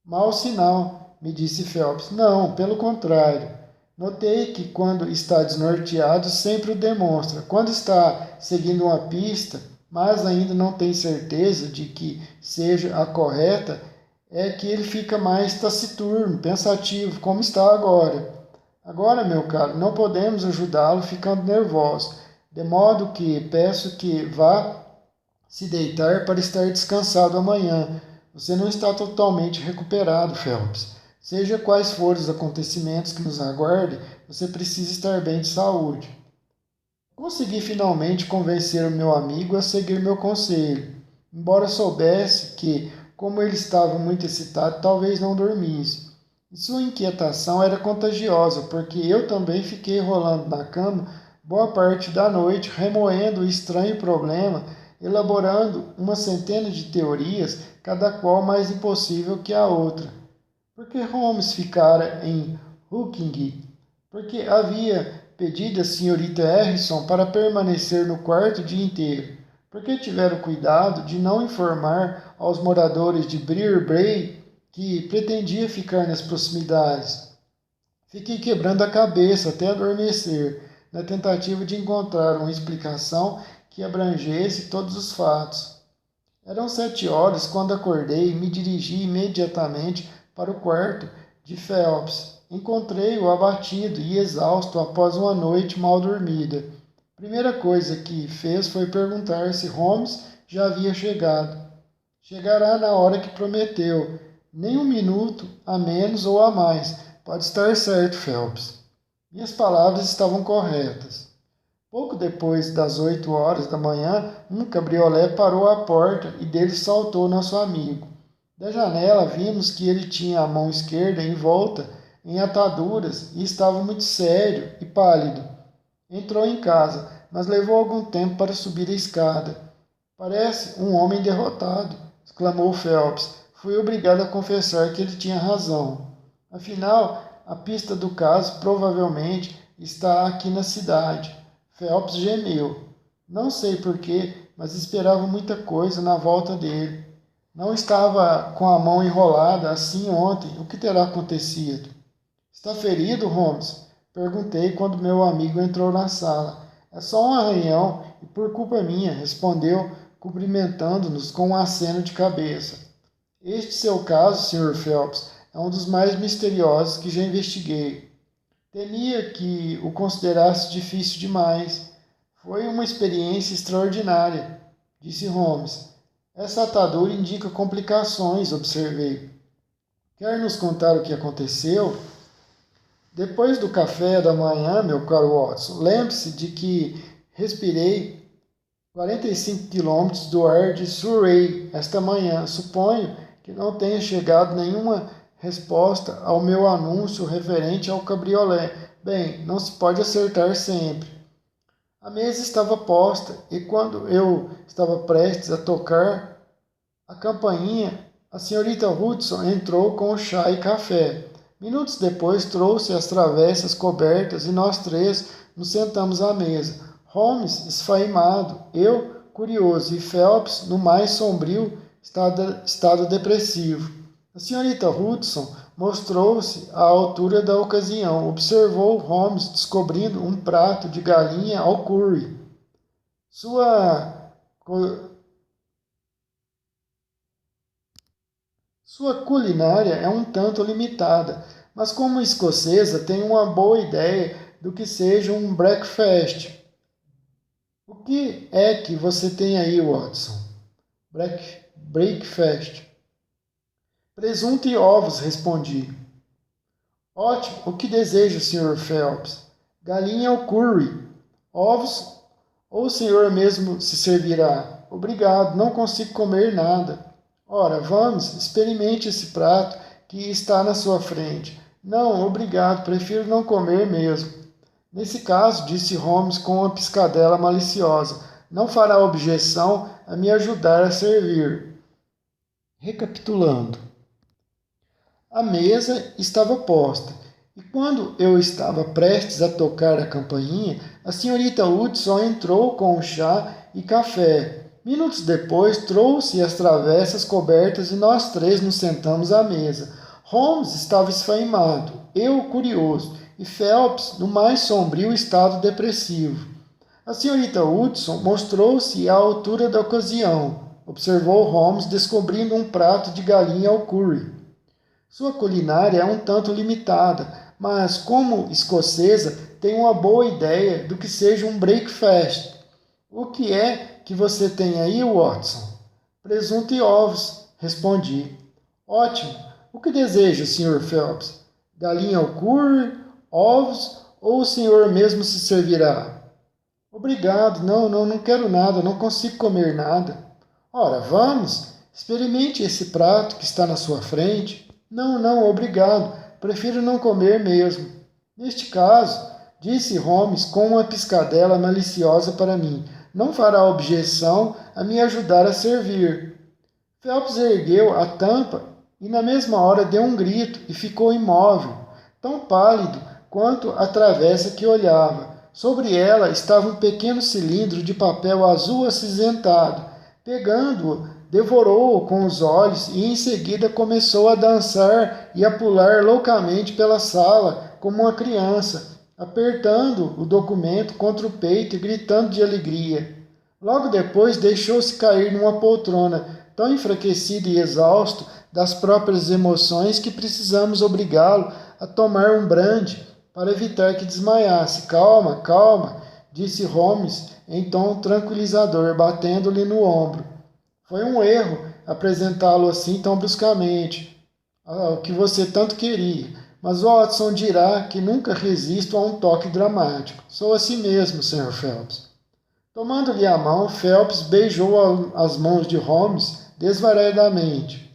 Mau sinal, me disse Phelps. Não, pelo contrário. Notei que quando está desnorteado sempre o demonstra. Quando está seguindo uma pista, mas ainda não tem certeza de que seja a correta, é que ele fica mais taciturno, pensativo, como está agora. Agora, meu caro, não podemos ajudá-lo ficando nervoso, de modo que peço que vá se deitar para estar descansado amanhã. Você não está totalmente recuperado, Phelps. Seja quais forem os acontecimentos que nos aguardem, você precisa estar bem de saúde. Consegui finalmente convencer o meu amigo a seguir meu conselho, embora soubesse que, como ele estava muito excitado, talvez não dormisse. E sua inquietação era contagiosa, porque eu também fiquei rolando na cama boa parte da noite, remoendo o estranho problema, elaborando uma centena de teorias, cada qual mais impossível que a outra. Por que Holmes ficara em Hooking? Porque havia pedido à senhorita Harrison para permanecer no quarto o dia inteiro. Porque tiveram cuidado de não informar aos moradores de Bray que pretendia ficar nas proximidades. Fiquei quebrando a cabeça até adormecer, na tentativa de encontrar uma explicação que abrangesse todos os fatos. Eram 7 horas quando acordei e me dirigi imediatamente para o quarto de Phelps. Encontrei-o abatido e exausto após uma noite mal dormida. A primeira coisa que fez foi perguntar se Holmes já havia chegado. Chegará na hora que prometeu, nem um minuto a menos ou a mais. Pode estar certo, Phelps. Minhas palavras estavam corretas. Pouco depois das 8 horas da manhã, um cabriolé parou à porta e dele saltou nosso amigo. Da janela vimos que ele tinha a mão esquerda envolta em ataduras e estava muito sério e pálido. Entrou em casa, mas levou algum tempo para subir a escada. Parece um homem derrotado, exclamou Phelps. Fui obrigado a confessar que ele tinha razão. Afinal, a pista do caso provavelmente está aqui na cidade. Phelps gemeu. Não sei porquê, mas esperava muita coisa na volta dele. Não estava com a mão enrolada assim ontem. O que terá acontecido? Está ferido, Holmes? Perguntei quando meu amigo entrou na sala. É só um arranhão e por culpa minha, respondeu cumprimentando-nos com um aceno de cabeça. Este seu caso, Sr. Phelps, é um dos mais misteriosos que já investiguei. Temia que o considerasse difícil demais. Foi uma experiência extraordinária, disse Holmes. Essa atadura indica complicações, observei. Quer nos contar o que aconteceu? Depois do café da manhã, meu caro Watson, lembre-se de que respirei 45 quilômetros do ar de Surrey esta manhã. Suponho que não tenha chegado nenhuma resposta ao meu anúncio referente ao cabriolé. Bem, não se pode acertar sempre. A mesa estava posta e quando eu estava prestes a tocar a campainha, a senhorita Hudson entrou com o chá e café. Minutos depois trouxe as travessas cobertas e nós três nos sentamos à mesa. Holmes, esfaimado, eu, curioso, e Phelps, no mais sombrio estado depressivo. A senhorita Hudson mostrou-se à altura da ocasião. Observou Holmes descobrindo um prato de galinha ao curry. Sua culinária é um tanto limitada, mas como escocesa tem uma boa ideia do que seja um breakfast. O que é que você tem aí, Watson? Breakfast. Presunto e ovos, respondi. Ótimo, o que deseja, Sr. Phelps? Galinha ao curry. Ovos ou o senhor mesmo se servirá? Obrigado, não consigo comer nada. Ora, vamos, experimente esse prato que está na sua frente. Não, obrigado, prefiro não comer mesmo. Nesse caso, disse Holmes com uma piscadela maliciosa, não fará objeção a me ajudar a servir. Recapitulando. A mesa estava posta, e quando eu estava prestes a tocar a campainha, a senhorita Hudson entrou com o chá e café. Minutos depois, trouxe as travessas cobertas e nós três nos sentamos à mesa. Holmes estava esfaimado, eu curioso, e Phelps no mais sombrio estado depressivo. A senhorita Hudson mostrou-se à altura da ocasião, observou Holmes descobrindo um prato de galinha ao curry. Sua culinária é um tanto limitada, mas como escocesa tem uma boa ideia do que seja um breakfast. O que é que você tem aí, Watson? Presunto e ovos, respondi. Ótimo. O que deseja, Sr. Phelps? Galinha ao curry, ovos ou o senhor mesmo se servirá? Obrigado, não quero nada, não consigo comer nada. Ora, vamos, experimente esse prato que está na sua frente. Não, obrigado. Prefiro não comer mesmo. Neste caso, disse Holmes com uma piscadela maliciosa para mim, não fará objeção a me ajudar a servir. Phelps ergueu a tampa e na mesma hora deu um grito e ficou imóvel, tão pálido quanto a travessa que olhava. Sobre ela estava um pequeno cilindro de papel azul acinzentado. Pegando-o, devorou-o com os olhos e em seguida começou a dançar e a pular loucamente pela sala como uma criança, apertando o documento contra o peito e gritando de alegria. Logo depois deixou-se cair numa poltrona, tão enfraquecido e exausto das próprias emoções que precisamos obrigá-lo a tomar um brande para evitar que desmaiasse. Calma, disse Holmes em tom tranquilizador, batendo-lhe no ombro. Foi um erro apresentá-lo assim tão bruscamente, ao que você tanto queria. Mas Watson dirá que nunca resisto a um toque dramático. Sou assim mesmo, Sr. Phelps. Tomando-lhe a mão, Phelps beijou as mãos de Holmes desvaradamente.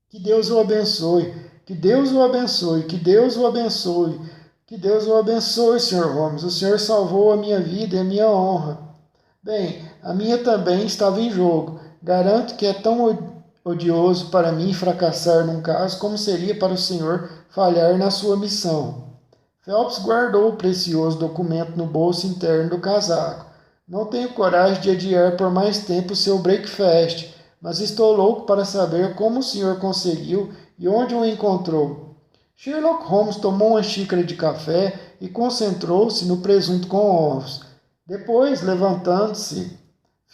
Que Deus o abençoe, que Deus o abençoe, que Deus o abençoe, que Deus o abençoe, Sr. Holmes. O senhor salvou a minha vida e a minha honra. Bem, a minha também estava em jogo. Garanto que é tão odioso para mim fracassar num caso como seria para o senhor falhar na sua missão. Phelps guardou o precioso documento no bolso interno do casaco. Não tenho coragem de adiar por mais tempo o seu breakfast, mas estou louco para saber como o senhor conseguiu e onde o encontrou. Sherlock Holmes tomou uma xícara de café e concentrou-se no presunto com ovos. Depois, levantando-se,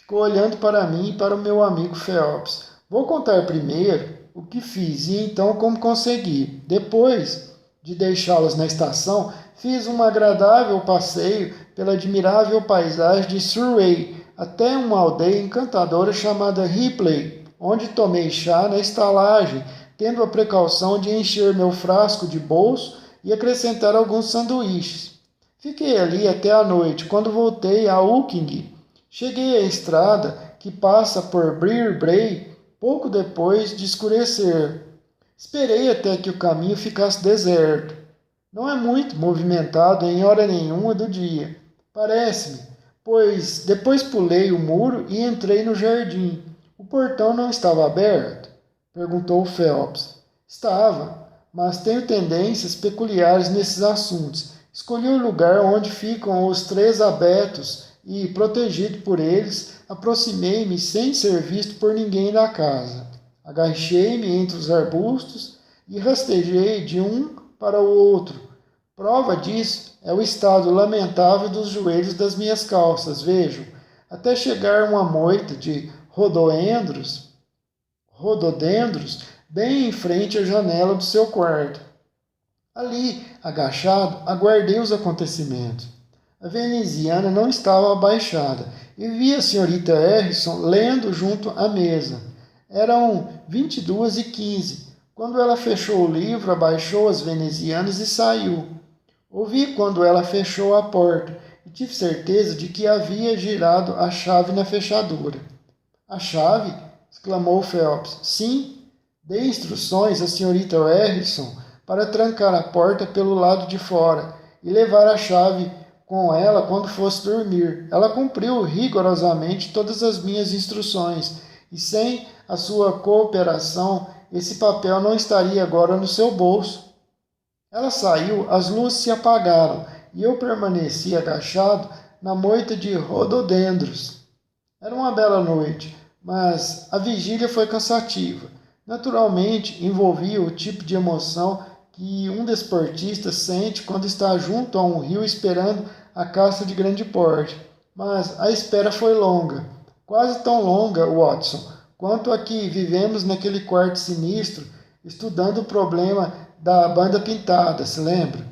ficou olhando para mim e para o meu amigo Phelps. Vou contar primeiro o que fiz e então como consegui. Depois de deixá-los na estação, fiz um agradável passeio pela admirável paisagem de Surrey até uma aldeia encantadora chamada Ripley, onde tomei chá na estalagem, tendo a precaução de encher meu frasco de bolso e acrescentar alguns sanduíches. Fiquei ali até a noite, quando voltei a Woking. Cheguei à estrada que passa por Brer Brae pouco depois de escurecer. Esperei até que o caminho ficasse deserto. Não é muito movimentado em hora nenhuma do dia, parece-me, pois depois pulei o muro e entrei no jardim. O portão não estava aberto? Perguntou Phelps. Estava, mas tenho tendências peculiares nesses assuntos. Escolhi o lugar onde ficam os três abetos e, protegido por eles, aproximei-me sem ser visto por ninguém da casa. Agachei-me entre os arbustos e rastejei de um para o outro. Prova disso é o estado lamentável dos joelhos das minhas calças, vejam, até chegar uma moita de rododendros bem em frente à janela do seu quarto. Ali, agachado, aguardei os acontecimentos. A veneziana não estava abaixada e vi a senhorita Harrison lendo junto à mesa. Eram 22h15. Quando ela fechou o livro, abaixou as venezianas e saiu. Ouvi quando ela fechou a porta e tive certeza de que havia girado a chave na fechadura. A chave? Exclamou Phelps. Sim, dei instruções à senhorita Harrison para trancar a porta pelo lado de fora e levar a chave com ela quando fosse dormir. Ela cumpriu rigorosamente todas as minhas instruções e sem a sua cooperação esse papel não estaria agora no seu bolso. Ela saiu, as luzes se apagaram e eu permaneci agachado na moita de rododendros. Era uma bela noite, mas a vigília foi cansativa. Naturalmente, envolvia o tipo de emoção que um desportista sente quando está junto a um rio esperando a caça de grande porte. Mas a espera foi longa, quase tão longa, Watson, quanto a que vivemos naquele quarto sinistro, estudando o problema da banda pintada, se lembra?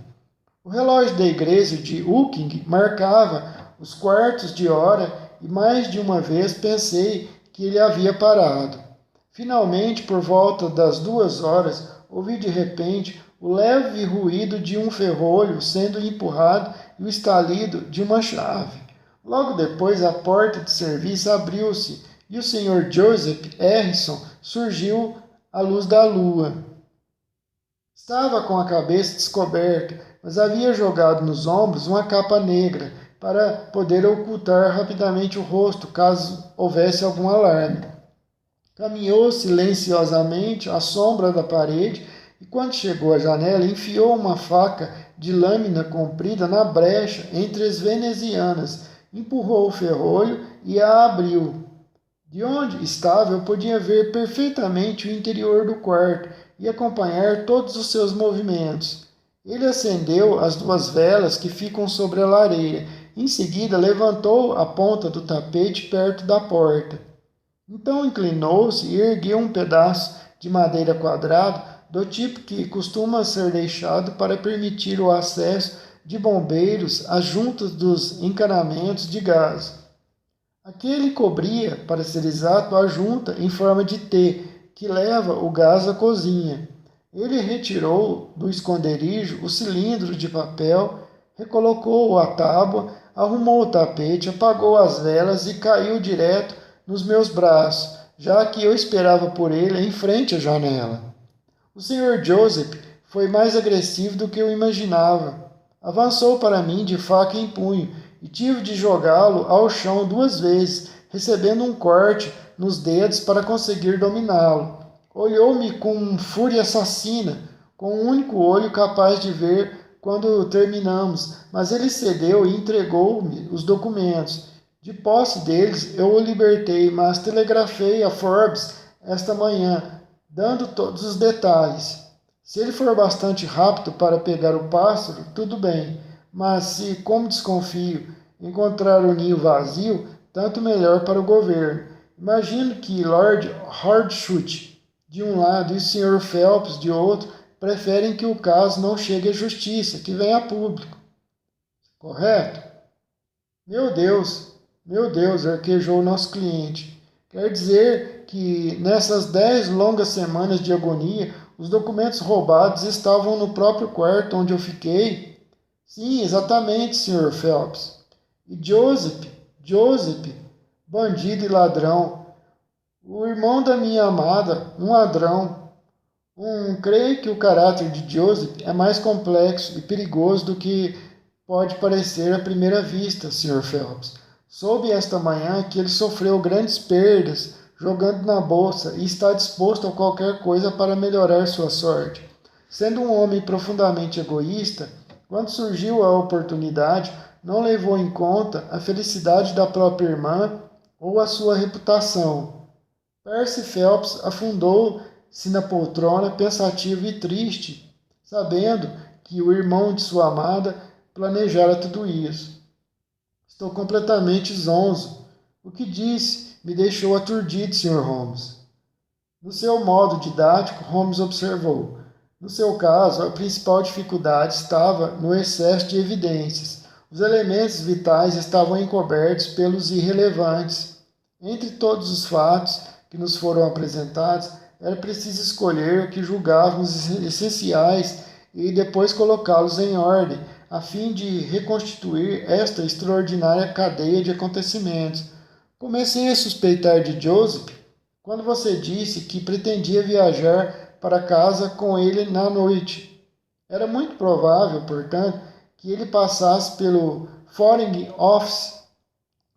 O relógio da igreja de Woking marcava os quartos de hora e mais de uma vez pensei que ele havia parado. Finalmente, por volta das 2 horas, ouvi de repente o leve ruído de um ferrolho sendo empurrado e o estalido de uma chave. Logo depois, a porta de serviço abriu-se e o Sr. Joseph Harrison surgiu à luz da lua. Estava com a cabeça descoberta, mas havia jogado nos ombros uma capa negra para poder ocultar rapidamente o rosto caso houvesse algum alarme. Caminhou silenciosamente à sombra da parede e, quando chegou à janela, enfiou uma faca de lâmina comprida na brecha entre as venezianas, empurrou o ferrolho e a abriu. De onde estava, eu podia ver perfeitamente o interior do quarto e acompanhar todos os seus movimentos. Ele acendeu as 2 velas que ficam sobre a lareira. Em seguida, levantou a ponta do tapete perto da porta. Então inclinou-se e ergueu um pedaço de madeira quadrado, do tipo que costuma ser deixado para permitir o acesso de bombeiros às juntas dos encanamentos de gás. Aquele cobria, para ser exato, a junta em forma de T, que leva o gás à cozinha. Ele retirou do esconderijo o cilindro de papel, recolocou a tábua, arrumou o tapete, apagou as velas e caiu direto nos meus braços, já que eu esperava por ele em frente à janela. O Sr. Joseph foi mais agressivo do que eu imaginava. Avançou para mim de faca em punho e tive de jogá-lo ao chão 2 vezes, recebendo um corte nos dedos para conseguir dominá-lo. Olhou-me com fúria assassina, com um único olho capaz de ver quando terminamos, mas ele cedeu e entregou-me os documentos. De posse deles, eu o libertei, mas telegrafei a Forbes esta manhã, dando todos os detalhes. Se ele for bastante rápido para pegar o pássaro, tudo bem, mas se, como desconfio, encontrar o ninho vazio, tanto melhor para o governo. Imagino que Lord Hardshut, de um lado, e o Sr. Phelps, de outro, preferem que o caso não chegue à justiça, que venha a público. Correto? Meu Deus, arquejou o nosso cliente. Quer dizer que nessas 10 longas semanas de agonia, os documentos roubados estavam no próprio quarto onde eu fiquei? Sim, exatamente, Sr. Phelps. E Joseph, bandido e ladrão, o irmão da minha amada, um ladrão. Creio que o caráter de Joseph é mais complexo e perigoso do que pode parecer à primeira vista, Sr. Phelps. Soube esta manhã que ele sofreu grandes perdas jogando na bolsa e está disposto a qualquer coisa para melhorar sua sorte. Sendo um homem profundamente egoísta, quando surgiu a oportunidade, não levou em conta a felicidade da própria irmã ou a sua reputação. Percy Phelps afundou-se na poltrona, pensativo e triste, sabendo que o irmão de sua amada planejara tudo isso. Estou completamente zonzo. O que disse me deixou aturdido, Sr. Holmes. No seu modo didático, Holmes observou. No seu caso, a principal dificuldade estava no excesso de evidências. Os elementos vitais estavam encobertos pelos irrelevantes. Entre todos os fatos que nos foram apresentados, era preciso escolher o que julgávamos essenciais e depois colocá-los em ordem, a fim de reconstituir esta extraordinária cadeia de acontecimentos. Comecei a suspeitar de Joseph quando você disse que pretendia viajar para casa com ele na noite. Era muito provável, portanto, que ele passasse pelo Foreign Office,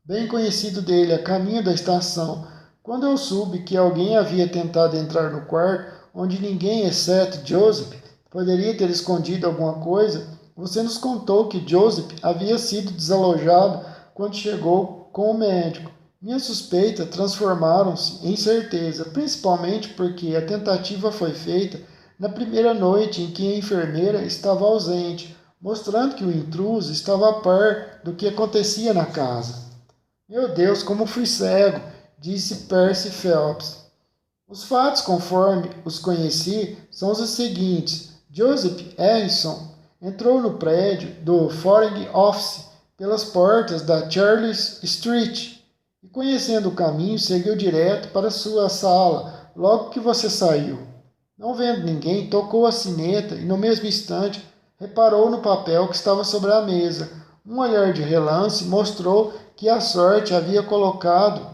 bem conhecido dele, a caminho da estação. Quando eu soube que alguém havia tentado entrar no quarto, onde ninguém, exceto Joseph, poderia ter escondido alguma coisa, você nos contou que Joseph havia sido desalojado quando chegou com o médico. Minhas suspeitas transformaram-se em certeza, principalmente porque a tentativa foi feita na primeira noite em que a enfermeira estava ausente, mostrando que o intruso estava a par do que acontecia na casa. Meu Deus, como fui cego, disse Percy Phelps. Os fatos, conforme os conheci, são os seguintes. Joseph Harrison entrou no prédio do Foreign Office pelas portas da Charles Street e, conhecendo o caminho, seguiu direto para sua sala logo que você saiu. Não vendo ninguém, tocou a sineta e, no mesmo instante, reparou no papel que estava sobre a mesa. Um olhar de relance mostrou que a sorte havia colocado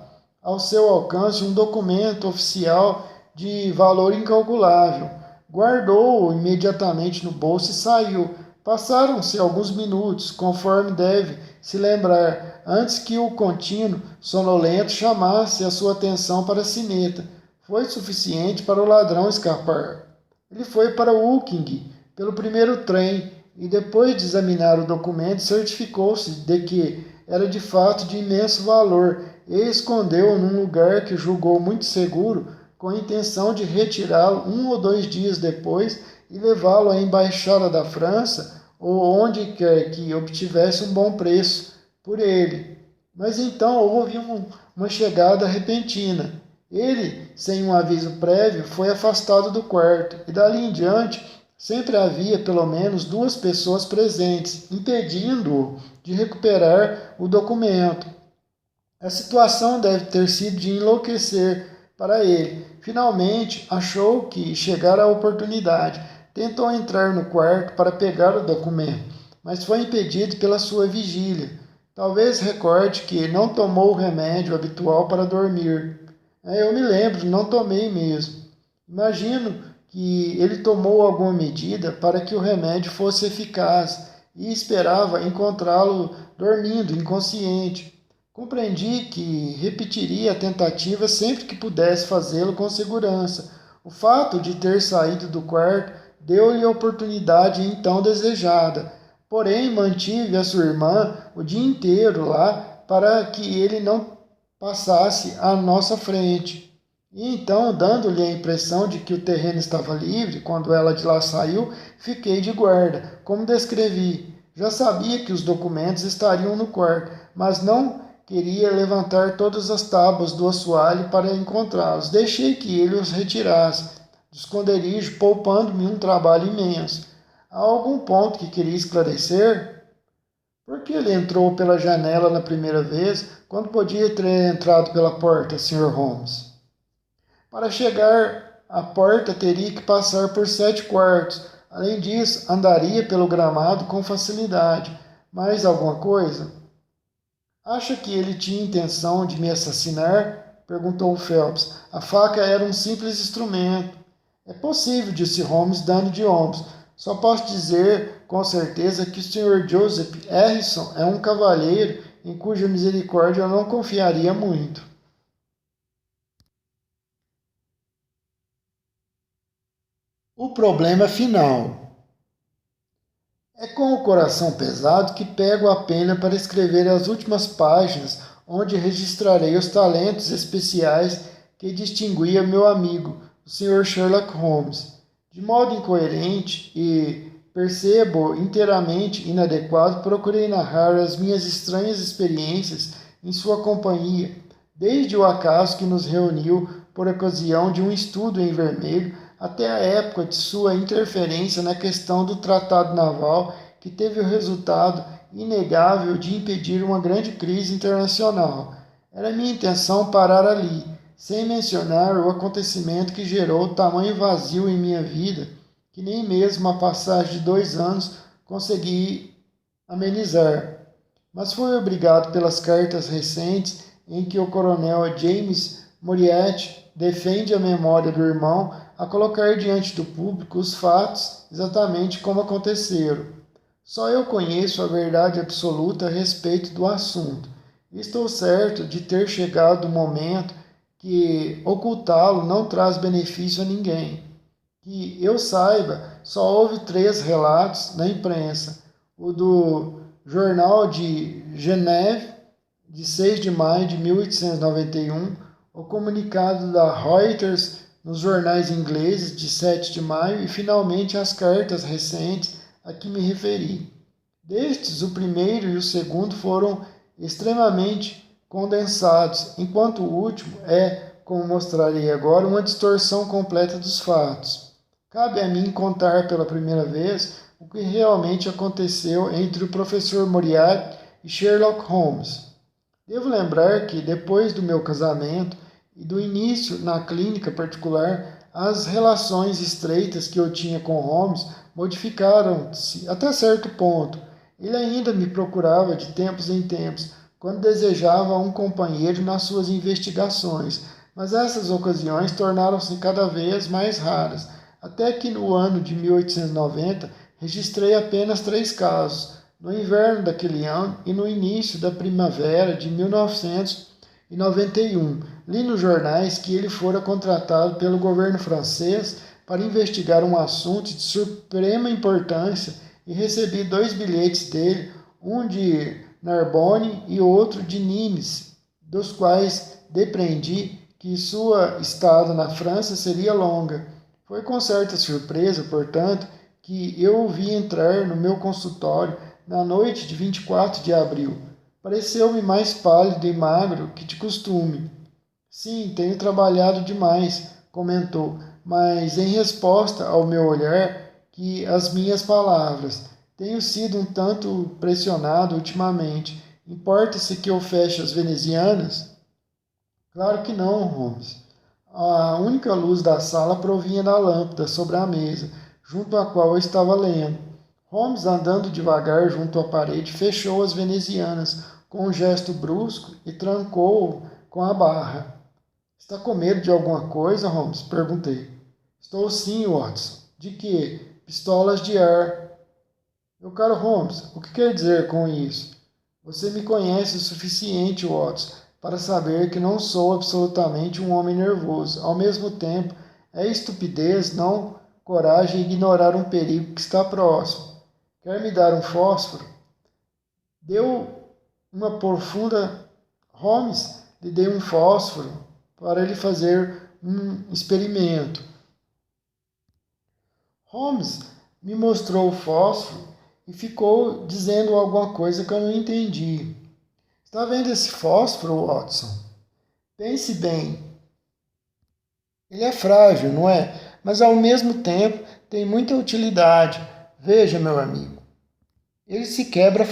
ao seu alcance um documento oficial de valor incalculável. Guardou-o imediatamente no bolso e saiu. Passaram-se alguns minutos, conforme deve se lembrar, antes que o contínuo sonolento chamasse a sua atenção para a sineta. Foi suficiente para o ladrão escapar. Ele foi para Woking pelo primeiro trem e, depois de examinar o documento, certificou-se de que era de fato de imenso valor e escondeu-o num lugar que julgou muito seguro, com a intenção de retirá-lo 1 ou 2 dias depois e levá-lo à Embaixada da França ou onde quer que obtivesse um bom preço por ele. Mas então houve uma chegada repentina. Ele, sem um aviso prévio, foi afastado do quarto e dali em diante sempre havia pelo menos 2 pessoas presentes, impedindo-o de recuperar o documento. A situação deve ter sido de enlouquecer para ele. Finalmente, achou que chegara a oportunidade. Tentou entrar no quarto para pegar o documento, mas foi impedido pela sua vigília. Talvez recorde que não tomou o remédio habitual para dormir. Eu me lembro, não tomei mesmo. Imagino que ele tomou alguma medida para que o remédio fosse eficaz e esperava encontrá-lo dormindo, inconsciente. Compreendi que repetiria a tentativa sempre que pudesse fazê-lo com segurança. O fato de ter saído do quarto deu-lhe a oportunidade então desejada. Porém, mantive a sua irmã o dia inteiro lá para que ele não passasse à nossa frente. E então, dando-lhe a impressão de que o terreno estava livre, quando ela de lá saiu, fiquei de guarda, como descrevi. Já sabia que os documentos estariam no quarto, mas não queria levantar todas as tábuas do assoalho para encontrá-los. Deixei que ele os retirasse do esconderijo, poupando-me um trabalho imenso. Há algum ponto que queria esclarecer? Por que ele entrou pela janela na primeira vez, quando podia ter entrado pela porta, Sr. Holmes? Para chegar à porta, teria que passar por 7 quartos. Além disso, andaria pelo gramado com facilidade. Mais alguma coisa? Acha que ele tinha intenção de me assassinar? Perguntou Phelps. A faca era um simples instrumento. É possível, disse Holmes, dando de ombros. Só posso dizer com certeza que o Sr. Joseph Harrison é um cavalheiro em cuja misericórdia eu não confiaria muito. O problema final. É com o coração pesado que pego a pena para escrever as últimas páginas, onde registrarei os talentos especiais que distinguia meu amigo, o Sr. Sherlock Holmes. De modo incoerente e, percebo, inteiramente inadequado, procurei narrar as minhas estranhas experiências em sua companhia, desde o acaso que nos reuniu por ocasião de um estudo em vermelho, até a época de sua interferência na questão do tratado naval, que teve o resultado inegável de impedir uma grande crise internacional. Era minha intenção parar ali, sem mencionar o acontecimento que gerou tamanho vazio em minha vida, que nem mesmo a passagem de 2 anos consegui amenizar. Mas fui obrigado pelas cartas recentes em que o coronel James Moriarty defende a memória do irmão a colocar diante do público os fatos exatamente como aconteceram. Só eu conheço a verdade absoluta a respeito do assunto. Estou certo de ter chegado o momento que ocultá-lo não traz benefício a ninguém. Que eu saiba, só houve 3 relatos na imprensa. O do Jornal de Geneve, de 6 de maio de 1891, o comunicado da Reuters nos jornais ingleses de 7 de maio e, finalmente, as cartas recentes a que me referi. Destes, o primeiro e o segundo foram extremamente condensados, enquanto o último é, como mostrarei agora, uma distorção completa dos fatos. Cabe a mim contar pela primeira vez o que realmente aconteceu entre o professor Moriarty e Sherlock Holmes. Devo lembrar que, depois do meu casamento e do início na clínica particular, as relações estreitas que eu tinha com Holmes modificaram-se até certo ponto. Ele ainda me procurava de tempos em tempos, quando desejava um companheiro nas suas investigações, mas essas ocasiões tornaram-se cada vez mais raras, até que no ano de 1890 registrei apenas 3 casos, no inverno daquele ano e no início da primavera de 1991. Li nos jornais que ele fora contratado pelo governo francês para investigar um assunto de suprema importância e recebi 2 bilhetes dele, um de Narbonne e outro de Nimes, dos quais depreendi que sua estada na França seria longa. Foi com certa surpresa, portanto, que eu o vi entrar no meu consultório na noite de 24 de abril. Pareceu-me mais pálido e magro que de costume. Sim, tenho trabalhado demais, comentou, mas em resposta ao meu olhar que às minhas palavras. Tenho sido um tanto pressionado ultimamente. Importa-se que eu feche as venezianas? Claro que não, Holmes. A única luz da sala provinha da lâmpada sobre a mesa, junto à qual eu estava lendo. Holmes, andando devagar junto à parede, fechou as venezianas com um gesto brusco e trancou-o com a barra. Está com medo de alguma coisa, Holmes? Perguntei. Estou sim, Watson. De quê? Pistolas de ar. Meu caro Holmes, o que quer dizer com isso? Você me conhece o suficiente, Watson, para saber que não sou absolutamente um homem nervoso. Ao mesmo tempo, é estupidez, não coragem ignorar um perigo que está próximo. Quer me dar um fósforo? Deu uma profunda... Holmes lhe deu um fósforo para ele fazer um experimento. Holmes me mostrou o fósforo e ficou dizendo alguma coisa que eu não entendi. Está vendo esse fósforo, Watson? Pense bem. Ele é frágil, não é? Mas ao mesmo tempo tem muita utilidade. Veja, meu amigo, ele se quebra